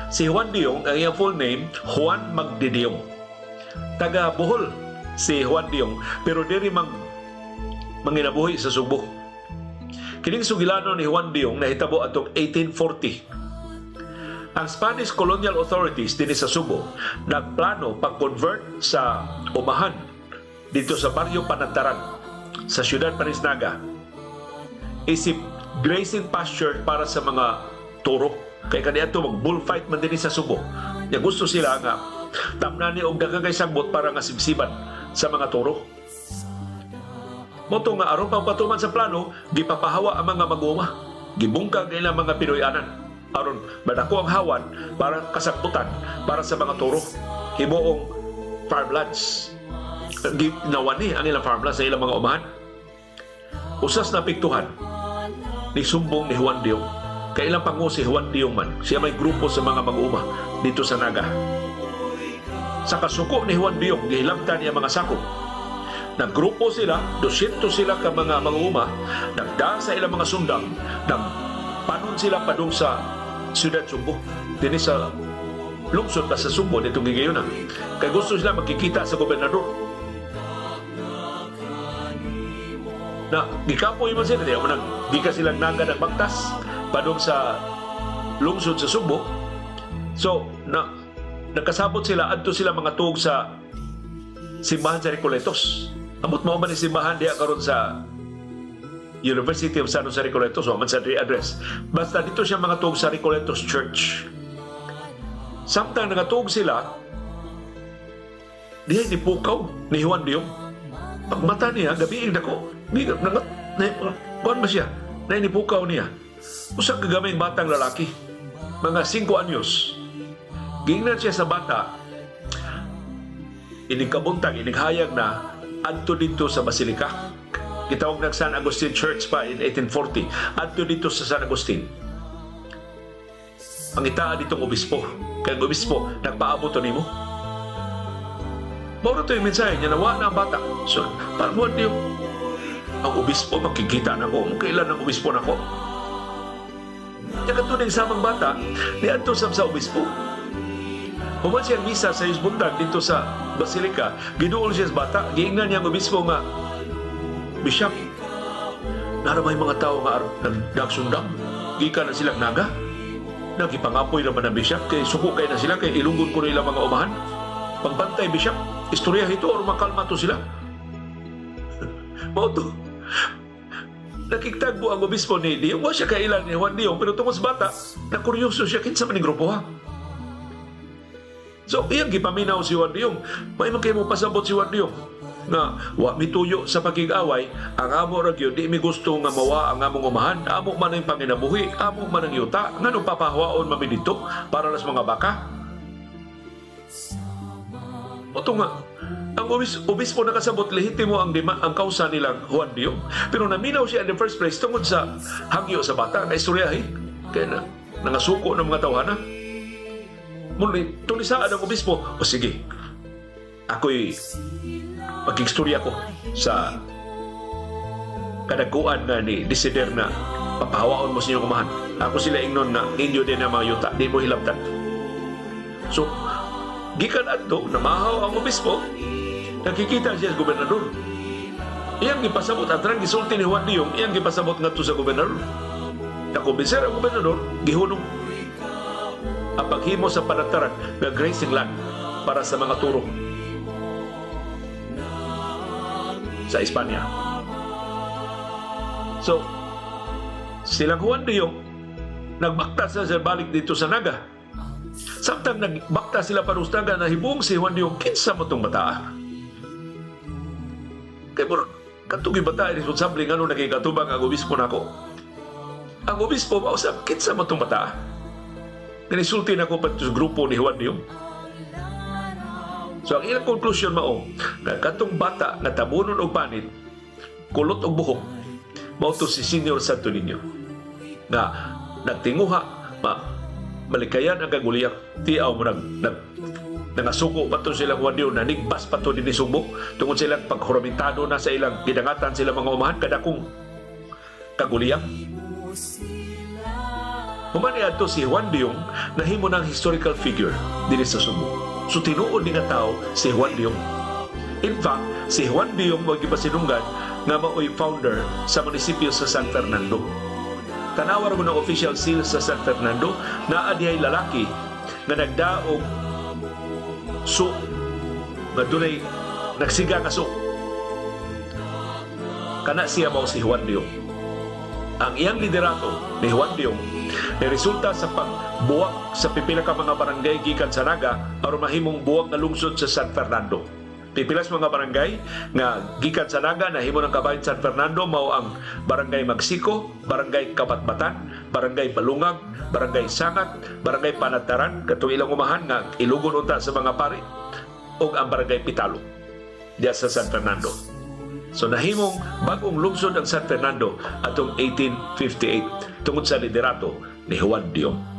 Si Juan Diong, ang iyang full name, Juan Magdidiong. Taga Bohol si Juan Diong, pero diri manginabuhi sa Subo. Kining sugilano ni Juan Diong nahitabo atong 1840. Ang Spanish colonial authorities dinhi sa Subo nagplano pag-convert sa umahan dito sa Barrio Panandaran sa siyudad Parisnaga isip grazing pasture para sa mga turo. Kaya kaniadto mag bullfight man dinhi sa Subo. Ya gusto sila nga tamnani og daghang sagbot para nga sibsiban sa mga turo. Moto nga aron pang patuman sa plano, gipapahawa ang mga mag-uuma. Gibungkag nila mga Pinoyanan aron madako ang hawan para kasagputan para sa mga turo. Himuong farmlands. Ginawani ang ilang farmlands sa ilang mga umahan. Usas na piktuhan ni sumbong ni Juan Diong. Kailang pangu si Juan Diong man. Siya may grupo sa mga mag-uuma dito sa Naga. Sa kasuko ni Juan Diong, gihilabtan niya mga sakop. Naggrupo sila, 200 sila ka mga mag-uuma, nagdaan sa ilang mga sundang, nagpanon sila padung sa Siyudad Subo. Dini sa lungsod na sa Subo, nitong gigayon na. Kaya gusto sila magkikita sa gobernador. Na gikapoy man sila, gika silang Naga ng Bagtas, padung sa lungsod sa Subo. So, nagkasabot sila, adto sila mga tuog sa simbahan sa Recoletos. Amot mo man ni simbahan diya karon sa University of San Jose Recoletos o man sa address. Basta dito siya mga tuog sa Recoletos Church. Samtang nagatuog sila, diya nipukaw ni Juan Diong. Pagmata niya, gabi dako. Kuhan ba siya? Nipukaw niya. Usang kagamay batang lalaki. Mga 5 anyos. Gingnan siya sa bata, inigkabuntag, inighayag na adto dito sa Basilica. Gitawag ng San Agustin Church pa in 1840. Adto dito sa San Agustin. Pangitaan ditong obispo. Kaya ang obispo, nagpaabot to nimo. Mauro to yung mensahe niya, nawa na ang bata. So, parang niyo, ang obispo, makikita na ko. Kailan ang obispo na ko? Kaya katuning samang bata, ni adto sa obispo. Human siyang misa sa Isbundag dito sa Basilica, ginuol siya sa bata, giingnan niya ang obispo nga, Bishop, naramay mga tao nga nagsundang, gika na silang Naga, nagipangapoy naman ng Bishop, kay suko kayo na sila, kay ilunggon ko na ilang mga umahan. Pagbantay, Bishop, istorya ito, or makalma to sila. Mauto, nakikitagbo ang obispo ni Diong, wa siya kailan ni Juan Diong, pero tungkol sa bata, nakuryoso siya, kinsa man yung grupo ha. So, iyang gipaminaw si Juan Diong. May man kayo mo pasabot si Juan Diong na wa mituyo sa pagig-away, ang amo ra gyud di mi gusto nga mawa ang among umahan, amo man ang panginabuhi, amo man ang yuta, nganong papahawaon mami dito para las mga baka. Oto nga, ang obispo nakasabot lehitimo ang kausa nilang Juan Diong, pero naminaw siya in the first place tungod sa hagyo sa bata na istoryahin kaya nangasuko ng mga tawhana. Muli, tulisaan ang obispo, o sige, ako'y mag-istorya ko sa kadaguan nga ni Desider na papahawaon mo sa inyong umahan. Ako sila ingnon na inyo din ang mga yuta, di mo hilabtan. So, gikan adto, namahaw ang obispo, nakikita siya sa gobernador. Iyang gipasabot, at rang gisulti ni Juan Diong, iyang gipasabot nga to sa gobernador. Nakumbinser ang gobernador, gihunong ang paghimo sa panataran ng grazing land para sa mga turo sa Espanya. So, silang Juan Diong nagbakta sa balik dito sa Naga. Samtang nagbakta sila parustaga na hibong si Juan Diong, kinsa mo itong bata? Kaya mo, katong bata, responsable nga nung nagkikatubang ang obispo na ako. Ang obispo, mausap, kinsa mo itong bata? Kanisulti na ko pa sa grupo ni Juan Diong. So, ang ilang konklusyon mao, na katong bata na tabunon og panit, kulot og buhok, mao to si Senior Santo Niño. Na nagtinguha, malikayan ang kaguliyak, tiaw mo nangasuko pa to silang Juan Diong, nanigbas pa to din ni Subo, tungkol silang paghuramitado na sa ilang gidangatan sila mga umahan, kadakong kaguliyak. Human adto si Juan Diong nahimo ng historical figure dinhi sa Subo. So tinuod ni nga tao si Juan Diong. In fact, si Juan Diong mo gipasinunggan nga mao'y founder sa munisipyo sa San Fernando. Tanawar mo ng official seal sa San Fernando na adihay lalaki nga nagdaog su nga dunay nagsiga nga su. Kana siya mao si Juan Diong. Ang iyang liderato ni Juan Diong na resulta sa pagbuwak sa pipila ka mga barangay gikan sa Naga aron mahimong buwak nga lungsod sa San Fernando. Pipilas mga barangay nga gikan sa Naga na himo ng kabahin San Fernando mao ang Barangay Magsiko, Barangay Kabatbatan, Barangay Balungag, Barangay Sangat, Barangay Panataran, katong ilang umahan nga ilugon unta sa mga pari, ug ang Barangay Pitalo diya sa San Fernando. So nahimong bagong lungsod ang San Fernando atong 1858 tungod sa liderato ni Juan Diong.